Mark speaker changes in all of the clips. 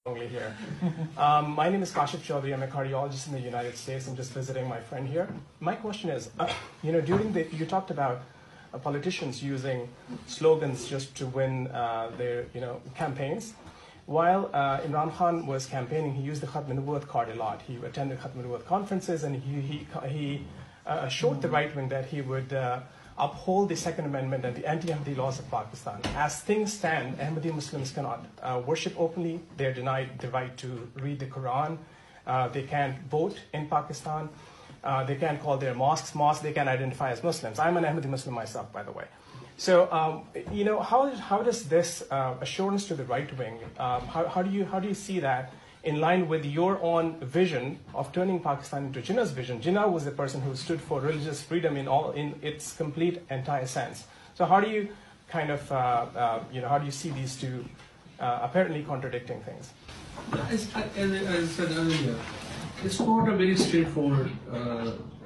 Speaker 1: Here. My name is Fawad Chahudry. I'm a cardiologist in the United States. I'm just visiting my friend here. My question is, you talked about politicians using slogans just to win their, campaigns. While Imran Khan was campaigning, he used the Khatm Nubuwwat card a lot. He attended Khatm Nubuwwat conferences, and he assured the right wing that he would uphold the Second Amendment and the anti-Ahmadi laws of Pakistan. As things stand, Ahmadi Muslims cannot worship openly. They're denied the right to read the Quran. They can't vote in Pakistan. They can't call their mosques mosques. They can't identify as Muslims. I'm an Ahmadi Muslim myself, by the way. So, how does this assurance to the right wing, how do you see that in line with your own vision of turning Pakistan into Jinnah's vision? Jinnah was the person who stood for religious freedom in its complete entire sense. So how do you how do you see these two apparently contradicting things?
Speaker 2: As I said earlier, it's not a very straightforward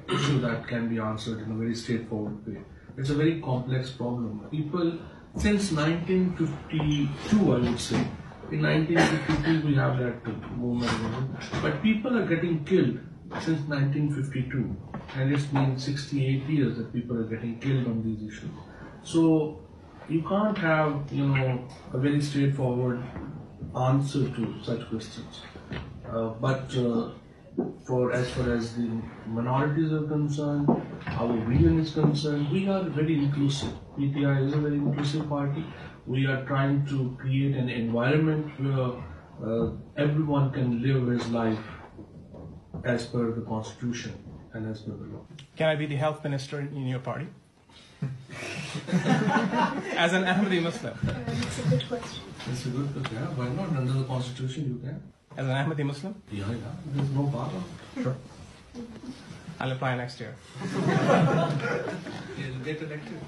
Speaker 2: issue that can be answered in a very straightforward way. It's a very complex problem. People, since 1952, I would say, in 1952 we have that movement, but people are getting killed since 1952, and it's been 68 years that people are getting killed on these issues. So you can't have, a very straightforward answer to such questions. But as far as the minorities are concerned, our vision is concerned, we are very inclusive. PTI is a very inclusive party. We are trying to create an environment where everyone can live his life as per the Constitution and as per the law.
Speaker 1: Can I be the health minister in your party? As an Ahmadi Muslim.
Speaker 3: That's a good question.
Speaker 2: It's a good question. Yeah, why not? Under the Constitution you can.
Speaker 1: As an Ahmadi Muslim?
Speaker 2: Yeah. There's no problem.
Speaker 1: Sure. I'll apply next year.
Speaker 2: You'll get elected.